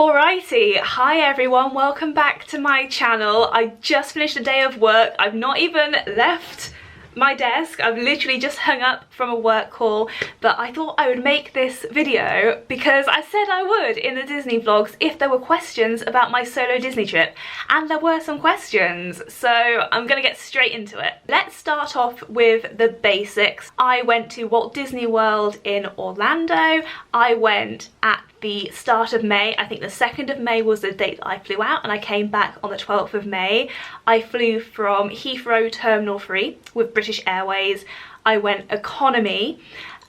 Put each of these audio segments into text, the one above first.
Alrighty, hi everyone, welcome back to my channel. I just finished a day of work. I've not even left my desk. I've literally just hung up from a work call, but I thought I would make this video because I said I would in the Disney vlogs if there were questions about my solo Disney trip, and there were some questions, so I'm gonna get straight into it. Let's start off with the basics. I went to Walt Disney World in Orlando. I went at the start of May. I think the 2nd of May was the date that I flew out, and I came back on the 12th of May. I flew from Heathrow Terminal 3 with British Airways. I went economy.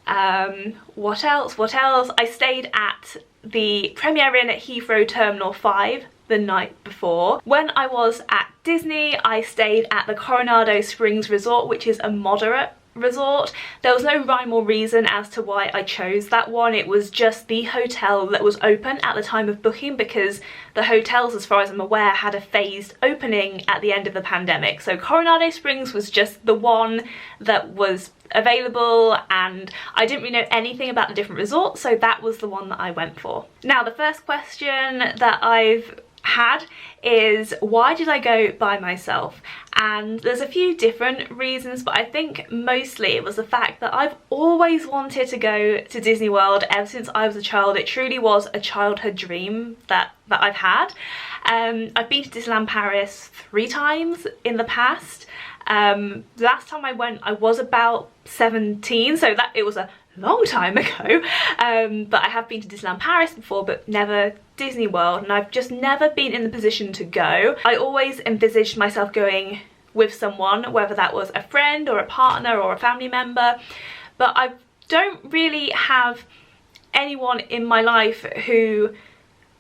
What else? I stayed at the Premier Inn at Heathrow Terminal 5 the night before. When I was at Disney, I stayed at the Coronado Springs Resort, which is a moderate resort. There was no rhyme or reason as to why I chose that one. It was just the hotel that was open at the time of booking, because the hotels, as far as I'm aware, had a phased opening at the end of the pandemic. So Coronado Springs was just the one that was available, and I didn't really know anything about the different resorts, so that was the one that I went for. Now, the first question that I've had is, why did I go by myself? And there's a few different reasons, but I think mostly it was the fact that I've always wanted to go to Disney World ever since I was a child. It truly was a childhood dream that I've had. I've been to Disneyland Paris 3 times in the past. Last time I went I was about 17, so that it was a long time ago, but I have been to Disneyland Paris before, but never Disney World, and I've just never been in the position to go. I always envisaged myself going with someone, whether that was a friend or a partner or a family member, but I don't really have anyone in my life who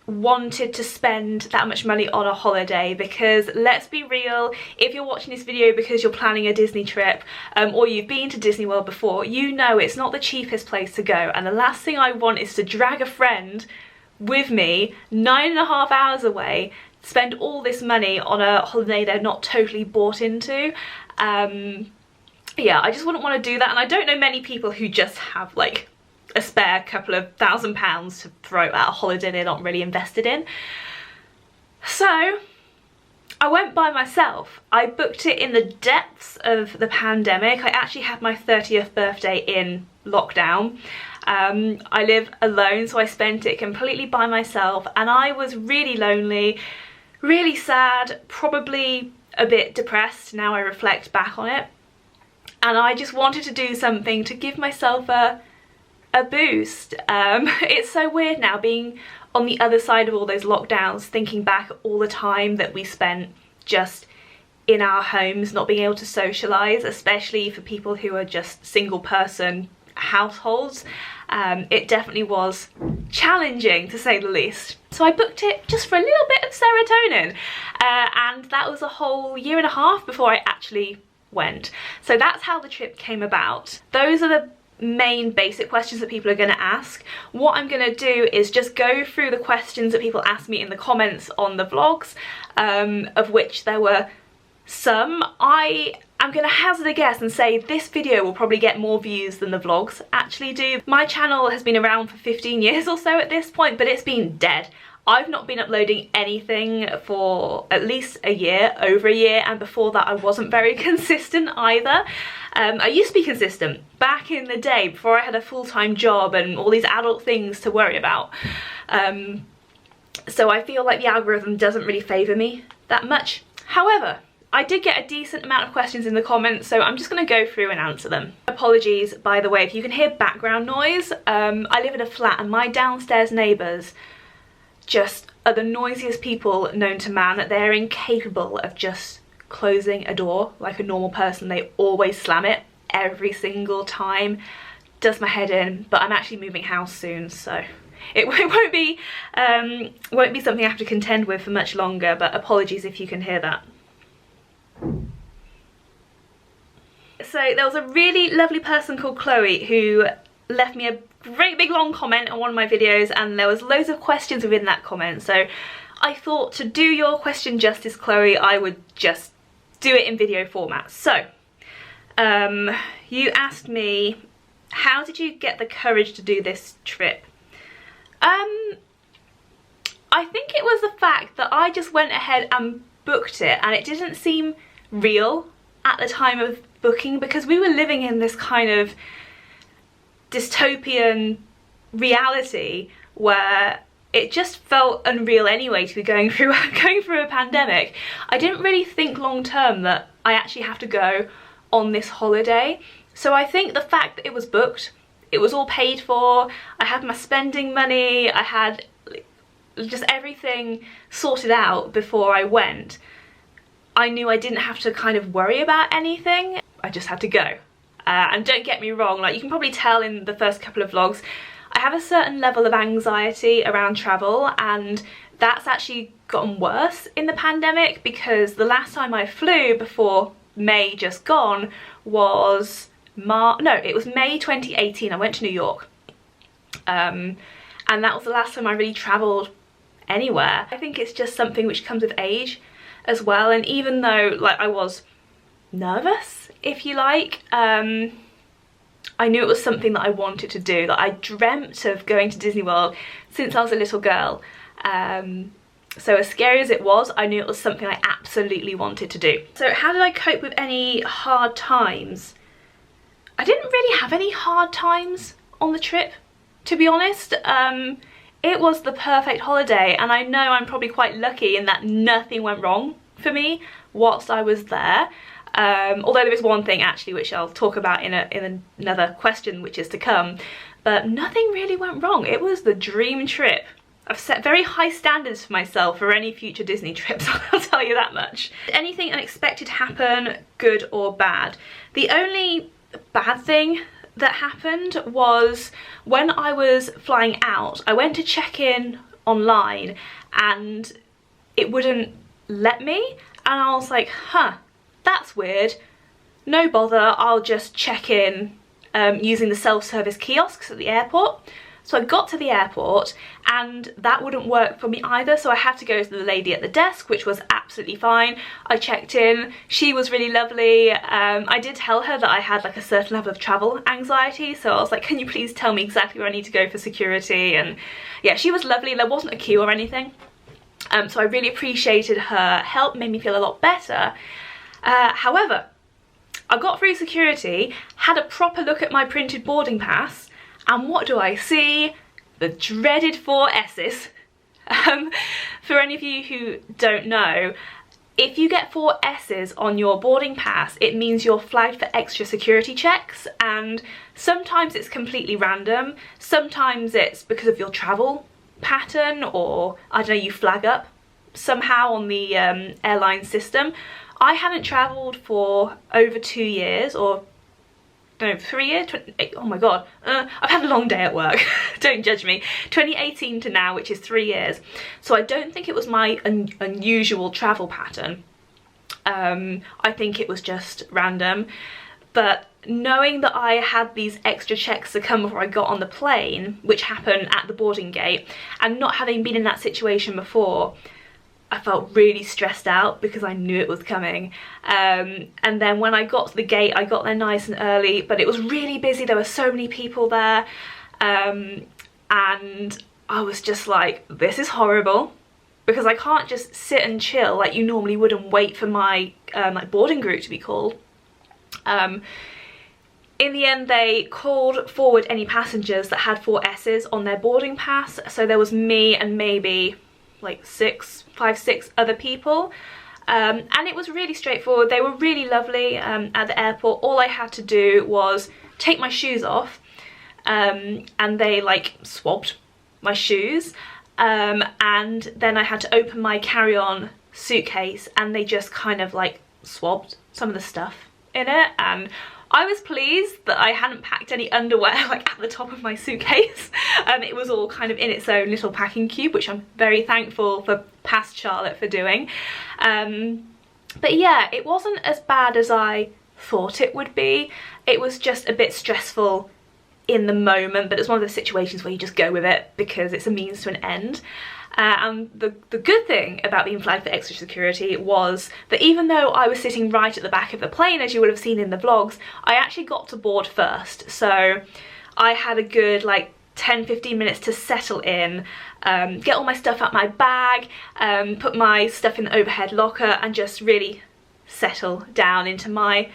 wanted to spend that much money on a holiday, because let's be real, if you're watching this video because you're planning a Disney trip, or you've been to Disney World before, you know it's not the cheapest place to go, and the last thing I want is to drag a friend with me 9.5 hours away, spend all this money on a holiday they're not totally bought into. Yeah, I just wouldn't want to do that, and I don't know many people who just have like a spare couple of £1,000 to throw at a holiday they're not really invested in. So I went by myself. I booked it in the depths of the pandemic. I actually had my 30th birthday in lockdown. I live alone, so I spent it completely by myself, and I was really lonely, really sad, probably a bit depressed now I reflect back on it, and I just wanted to do something to give myself a boost. It's so weird now being on the other side of all those lockdowns, thinking back all the time that we spent just in our homes, not being able to socialise, especially for people who are just single person households. It definitely was challenging, to say the least. So I booked it just for a little bit of serotonin, and that was a whole 1.5 years before I actually went. So that's how the trip came about. Those are the main basic questions that people are going to ask. What I'm going to do is just go through the questions that people asked me in the comments on the vlogs, of which there were some. I'm going to hazard a guess and say this video will probably get more views than the vlogs actually do. My channel has been around for 15 years or so at this point, but it's been dead. I've not been uploading anything for at least a year, over a year, and before that I wasn't very consistent either. I used to be consistent back in the day before I had a full-time job and all these adult things to worry about. So I feel like the algorithm doesn't really favour me that much. However, I did get a decent amount of questions in the comments, so I'm just going to go through and answer them. Apologies, by the way, if you can hear background noise. I live in a flat, and my downstairs neighbours just are the noisiest people known to man. They're incapable of just closing a door like a normal person. They always slam it every single time. Does my head in, but I'm actually moving house soon, so it won't be something I have to contend with for much longer, but apologies if you can hear that. So there was a really lovely person called Chloe who left me a great big long comment on one of my videos, and there was loads of questions within that comment, so I thought to do your question justice, Chloe, I would just do it in video format. So you asked me, how did you get the courage to do this trip? I think it was the fact that I just went ahead and booked it, and it didn't seem real at the time of booking, because we were living in this kind of dystopian reality where it just felt unreal anyway to be going through a pandemic. I didn't really think long term that I actually have to go on this holiday. So I think the fact that it was booked, it was all paid for, I had my spending money, I had just everything sorted out before I went. I knew I didn't have to kind of worry about anything. I just had to go. And don't get me wrong, like you can probably tell in the first couple of vlogs, I have a certain level of anxiety around travel, and that's actually gotten worse in the pandemic, because the last time I flew before May just gone was it was May 2018. I went to New York. And that was the last time I really travelled anywhere. I think it's just something which comes with age as well, and even though like I was nervous, if you like, I knew it was something that I wanted to do, that I dreamt of going to Disney World since I was a little girl. So as scary as it was, I knew it was something I absolutely wanted to do. So how did I cope with any hard times? I didn't really have any hard times on the trip, to be honest. It was the perfect holiday, and I know I'm probably quite lucky in that nothing went wrong for me whilst I was there. Although there is one thing actually which I'll talk about in another question which is to come, but nothing really went wrong. It was the dream trip. I've set very high standards for myself for any future Disney trips, I'll tell you that much. Did anything unexpected happen, good or bad? The only bad thing that happened was when I was flying out, I went to check in online and it wouldn't let me, and I was like, huh, that's weird, no bother, I'll just check in using the self-service kiosks at the airport. So I got to the airport and that wouldn't work for me either, so I had to go to the lady at the desk, which was absolutely fine. I checked in, she was really lovely. I did tell her that I had like a certain level of travel anxiety, so I was like, can you please tell me exactly where I need to go for security? And yeah, she was lovely, there wasn't a queue or anything. So I really appreciated her help, made me feel a lot better. However, I got through security, had a proper look at my printed boarding pass, and what do I see? The dreaded 4 S's. For any of you who don't know, if you get 4 S's on your boarding pass, it means you're flagged for extra security checks, and sometimes it's completely random, sometimes it's because of your travel pattern, or I don't know, you flag up somehow on the airline system. I hadn't travelled for over 2 years, or no, 3 years, oh my god, I've had a long day at work, don't judge me, 2018 to now, which is 3 years, so I don't think it was my unusual travel pattern. I think it was just random, but knowing that I had these extra checks to come before I got on the plane, which happened at the boarding gate, and not having been in that situation before, I felt really stressed out because I knew it was coming. And then when I got to the gate, I got there nice and early, but it was really busy, there were so many people there, and I was just like, this is horrible, because I can't just sit and chill like you normally would and wait for my like boarding group to be called. In the end, they called forward any passengers that had 4 S's on their boarding pass, so there was me and maybe like 5, 6 other people, and it was really straightforward. They were really lovely at the airport. All I had to do was take my shoes off, and they like swabbed my shoes, and then I had to open my carry-on suitcase and they just kind of like swabbed some of the stuff in it, and I was pleased that I hadn't packed any underwear like at the top of my suitcase. It was all kind of in its own little packing cube, which I'm very thankful for past Charlotte for doing. But yeah, it wasn't as bad as I thought it would be. It was just a bit stressful in the moment, but it's one of those situations where you just go with it because it's a means to an end. And the good thing about being flagged for extra security was that even though I was sitting right at the back of the plane, as you will have seen in the vlogs, I actually got to board first. So I had a good like 10-15 minutes to settle in, get all my stuff out my bag, put my stuff in the overhead locker, and just really settle down into my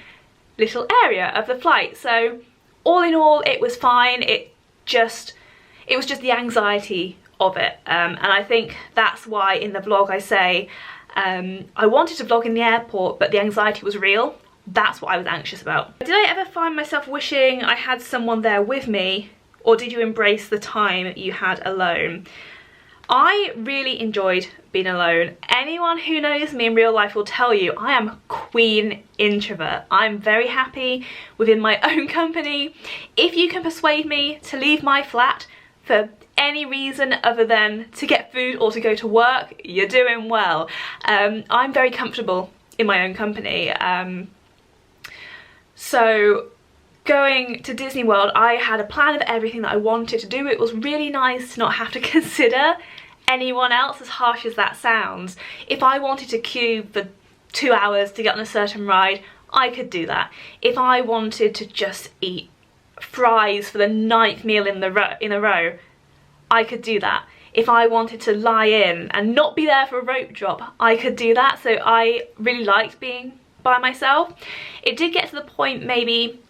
little area of the flight. So all in all, it was fine. It was just the anxiety of it, and I think that's why in the vlog I say I wanted to vlog in the airport, but the anxiety was real. That's what I was anxious about. Did I ever find myself wishing I had someone there with me, or did you embrace the time you had alone? I really enjoyed being alone. Anyone who knows me in real life will tell you I am queen introvert. I'm very happy within my own company. If you can persuade me to leave my flat for any reason other than to get food or to go to work, you're doing well. I'm very comfortable in my own company. So going to Disney World, I had a plan of everything that I wanted to do. It was really nice to not have to consider anyone else, as harsh as that sounds. If I wanted to queue for 2 hours to get on a certain ride, I could do that. If I wanted to just eat fries for the 9th meal in a row, I could do that. If I wanted to lie in and not be there for a rope drop, I could do that. So I really liked being by myself. It did get to the point maybe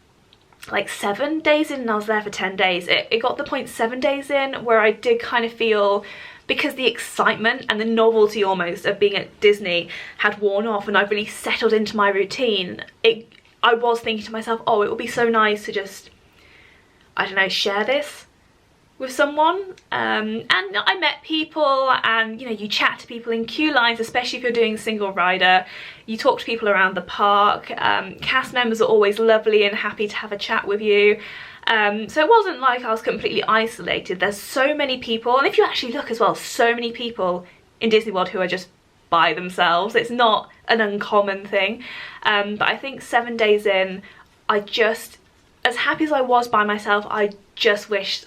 like 7 days in, and I was there for 10 days. It got to the point 7 days in where I did kind of feel, because the excitement and the novelty almost of being at Disney had worn off and I've really settled into my routine, I was thinking to myself, oh, it would be so nice to just, I don't know, share this with someone. And I met people, and you know, you chat to people in queue lines, especially if you're doing single rider. You talk to people around the park. Cast members are always lovely and happy to have a chat with you. So it wasn't like I was completely isolated. There's so many people, and if you actually look as well, so many people in Disney World who are just by themselves. It's not an uncommon thing. But I think 7 days in, I just, as happy as I was by myself, I just wished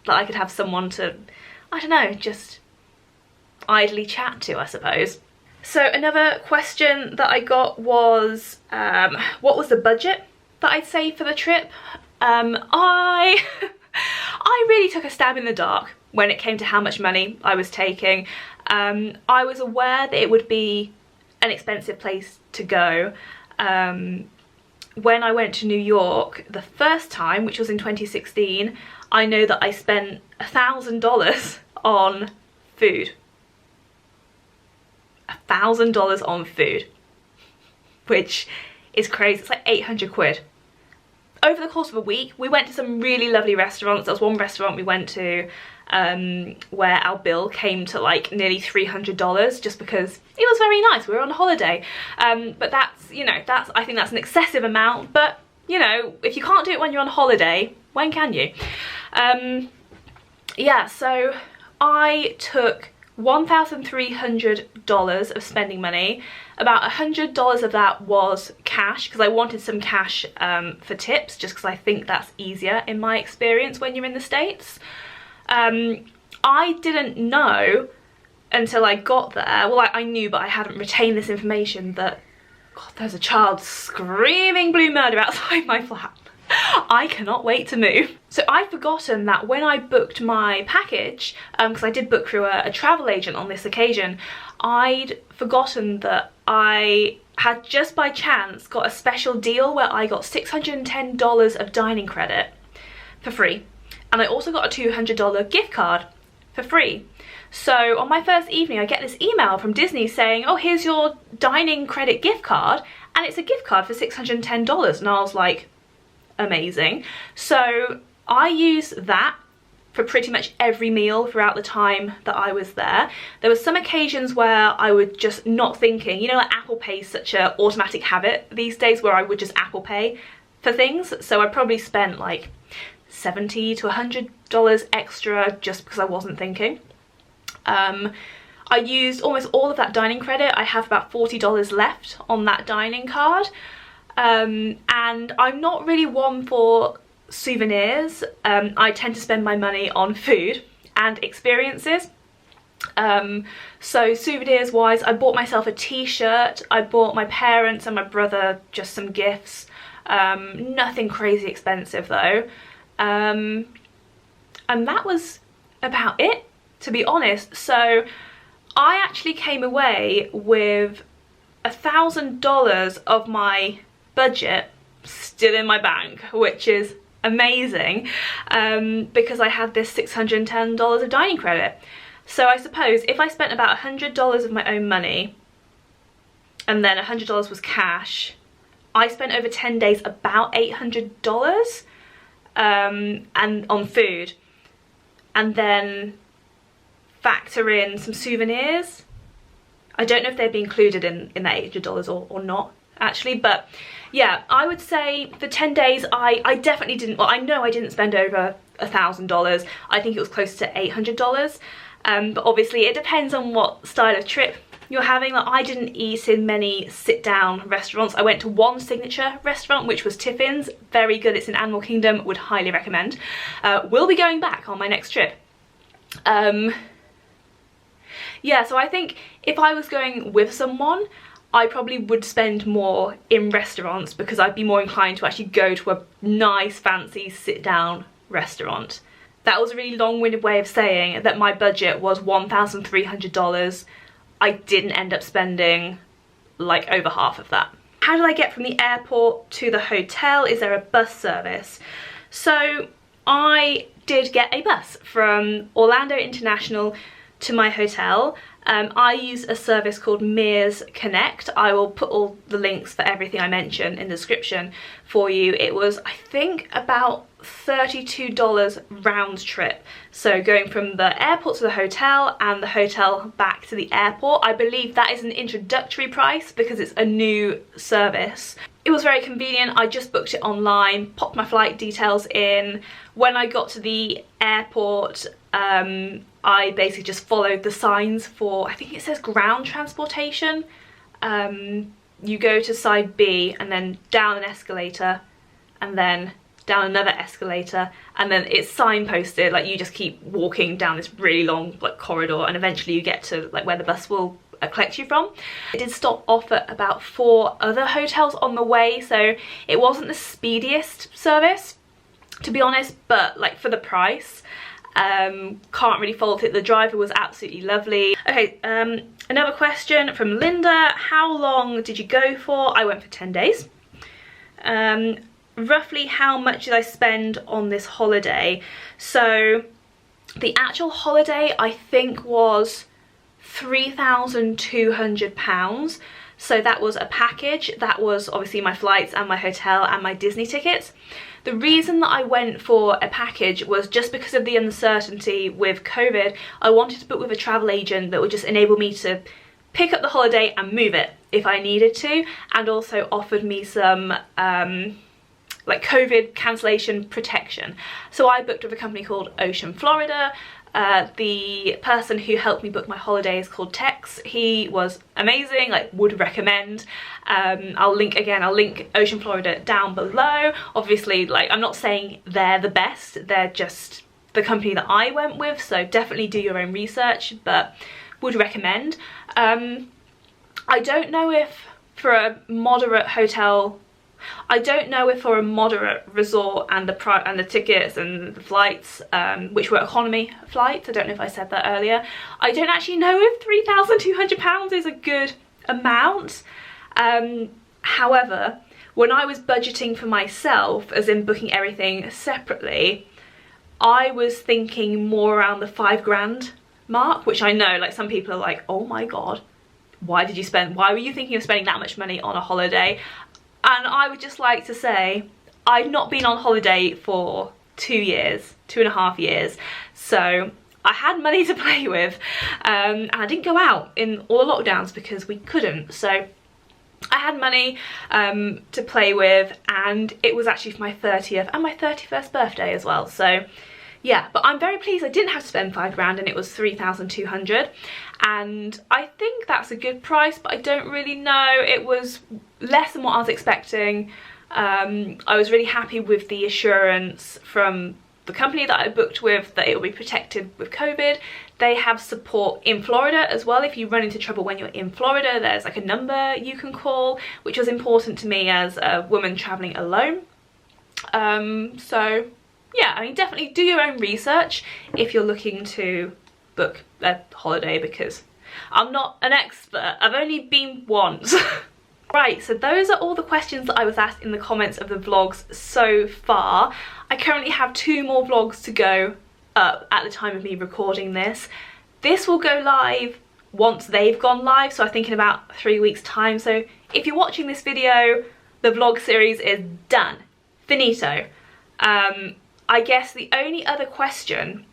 that I could have someone to, I don't know, just idly chat to, I suppose. So another question that I got was, what was the budget that I'd saved for the trip? I really took a stab in the dark when it came to how much money I was taking. I was aware that it would be an expensive place to go. When I went to New York the first time, which was in 2016, I know that I spent $1,000 on food. $1,000 on food, which is crazy. It's like 800 quid. Over the course of a week, we went to some really lovely restaurants. There was one restaurant we went to where our bill came to like nearly $300 just because it was very nice. We were on holiday. But that's, you know, I think that's an excessive amount. But, you know, if you can't do it when you're on holiday, when can you? Yeah, so I took $1,300 of spending money. About $100 of that was cash, because I wanted some cash for tips, just because I think that's easier in my experience when you're in the States. I didn't know until I got there, well, I knew, but I hadn't retained this information, that, God, there's a child screaming blue murder outside my flat. I cannot wait to move. So I'd forgotten that when I booked my package, because I did book through a travel agent on this occasion, I'd forgotten that I had just by chance got a special deal where I got $610 of dining credit for free. And I also got a $200 gift card for free. So on my first evening, I get this email from Disney saying, oh, here's your dining credit gift card, and it's a gift card for $610. And I was like, amazing. So I used that for pretty much every meal throughout the time that I was there. There were some occasions where I would just not thinking, you know, like Apple Pay is such an automatic habit these days, where I would just Apple Pay for things. So I probably spent like $70 to $100 extra just because I wasn't thinking. I used almost all of that dining credit. I have about $40 left on that dining card. And I'm not really one for souvenirs. I tend to spend my money on food and experiences. So souvenirs wise, I bought myself a t-shirt. I bought my parents and my brother just some gifts. Nothing crazy expensive though. and that was about it, to be honest. So I actually came away with $1,000 of my budget still in my bank, which is amazing, because I had this $610 of dining credit. So I suppose if I spent about $100 of my own money and then $100 was cash, I spent over 10 days about $800 and on food, and then factor in some souvenirs. I don't know if they'd be included in that $800 or not actually, but yeah, I would say for 10 days I definitely didn't, well, I know I didn't spend over $1,000. I think it was close to $800, but obviously it depends on what style of trip you're having. Like, I didn't eat in many sit-down restaurants. I went to one signature restaurant, which was Tiffin's. Very good. It's in Animal Kingdom. Would highly recommend. Will be going back on my next trip. Yeah, so I think if I was going with someone, I probably would spend more in restaurants because I'd be more inclined to actually go to a nice, fancy sit-down restaurant. That was a really long-winded way of saying that my budget was $1,300. I didn't end up spending like over half of that. How did I get from the airport to the hotel? Is there a bus service? So I did get a bus from Orlando International to my hotel. I use a service called Mears Connect. I will put all the links for everything I mention in the description for you. It was, I think, about $32 round trip. So going from the airport to the hotel and the hotel back to the airport. I believe that is an introductory price because it's a new service. It was very convenient. I just booked it online, popped my flight details in. When I got to the airport, I basically just followed the signs for, I think it says ground transportation. You go to side B and then down an escalator and then down another escalator, and then it's signposted, like you just keep walking down this really long like corridor and eventually you get to like where the bus will collect you from. I did stop off at about 4 other hotels on the way, so it wasn't the speediest service, to be honest, but like for the price, can't really fault it. The driver was absolutely lovely. Okay, another question from Linda. How long did you go for? I went for 10 days. Roughly how much did I spend on this holiday? So the actual holiday I think was £3,200. So that was a package. That was obviously my flights and my hotel and my Disney tickets. The reason that I went for a package was just because of the uncertainty with COVID. I wanted to book with a travel agent that would just enable me to pick up the holiday and move it if I needed to, and also offered me some like COVID cancellation protection. So I booked with a company called Ocean Florida. The person who helped me book my holiday is called Tex. He was amazing, like would recommend. I'll link Ocean Florida down below. Obviously, like I'm not saying they're the best, they're just the company that I went with, so definitely do your own research, but would recommend. I don't know if for a moderate hotel, I don't know if for a moderate resort and the tickets and the flights, which were economy flights, I don't know if I said that earlier, I don't actually know if £3,200 is a good amount. However, when I was budgeting for myself, as in booking everything separately, I was thinking more around the £5,000 mark, which I know like some people are like, oh my god, why were you thinking of spending that much money on a holiday? And I would just like to say, I've not been on holiday for 2.5 years, so I had money to play with, and I didn't go out in all the lockdowns because we couldn't, so I had money to play with, and it was actually for my 30th and my 31st birthday as well, so yeah, but I'm very pleased I didn't have to spend £5,000 and it was 3,200, and I think that's a good price, but I don't really know. It was less than what I was expecting. I was really happy with the assurance from the company that I booked with that it will be protected with COVID. They have support in Florida as well. If you run into trouble when you're in Florida, there's like a number you can call, which was important to me as a woman traveling alone. So yeah, I mean, definitely do your own research if you're looking to book a holiday, because I'm not an expert. I've only been once. Right, so those are all the questions that I was asked in the comments of the vlogs so far. I currently have 2 more vlogs to go up at the time of me recording this. This will go live once they've gone live, so I think in about 3 weeks time. So if you're watching this video, the vlog series is done. Finito. I guess the only other question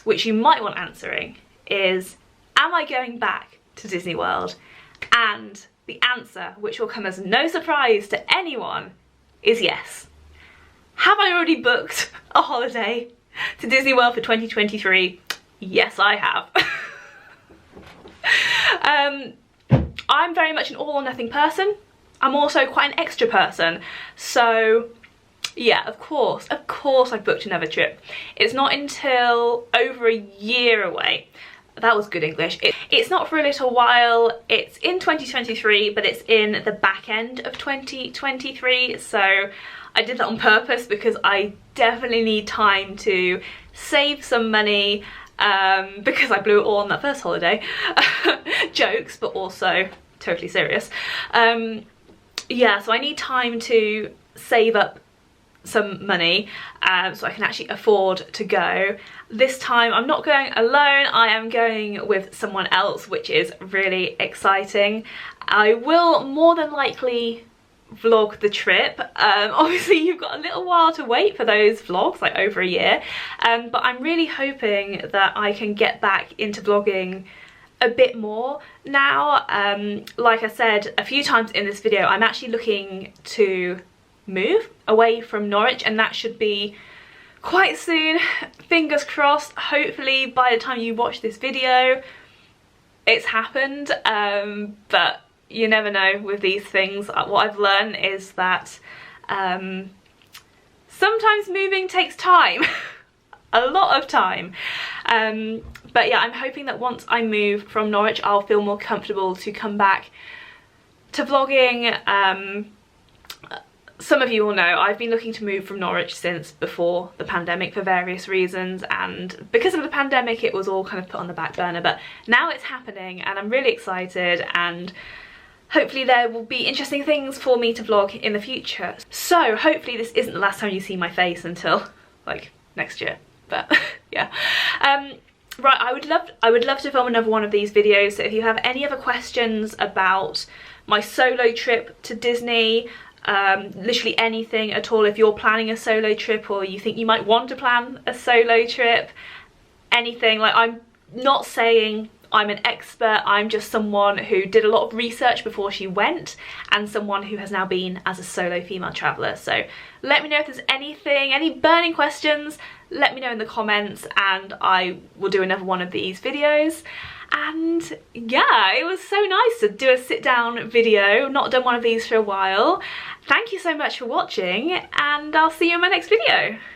which you might want answering is, am I going back to Disney World? And the answer, which will come as no surprise to anyone, is yes. Have I already booked a holiday to Disney World for 2023? Yes, I have. I'm very much an all or nothing person. I'm also quite an extra person. So yeah, of course I've booked another trip. It's not until over a year away. That was good English. It's not for a little while. It's in 2023, but it's in the back end of 2023. So I did that on purpose because I definitely need time to save some money, because I blew it all on that first holiday. Jokes, but also totally serious. Yeah, so I need time to save up some money so I can actually afford to go. This time I'm not going alone, I am going with someone else, which is really exciting. I will more than likely vlog the trip. Obviously you've got a little while to wait for those vlogs, like over a year, but I'm really hoping that I can get back into vlogging a bit more now. Like I said a few times in this video, I'm actually looking to move away from Norwich, and that should be quite soon. Fingers crossed. Hopefully by the time you watch this video it's happened, but you never know with these things. What I've learned is that sometimes moving takes time. A lot of time. But yeah, I'm hoping that once I move from Norwich I'll feel more comfortable to come back to vlogging. Some of you will know I've been looking to move from Norwich since before the pandemic for various reasons, and because of the pandemic it was all kind of put on the back burner, but now it's happening and I'm really excited, and hopefully there will be interesting things for me to vlog in the future. So hopefully this isn't the last time you see my face until like next year, but yeah. Right, I would love to film another one of these videos, so if you have any other questions about my solo trip to Disney, literally anything at all, if you're planning a solo trip or you think you might want to plan a solo trip, anything, like, I'm not saying I'm an expert, I'm just someone who did a lot of research before she went, and someone who has now been as a solo female traveller. So let me know if there's anything, any burning questions, let me know in the comments and I will do another one of these videos. And yeah, it was so nice to do a sit down video, not done one of these for a while. Thank you so much for watching, and I'll see you in my next video.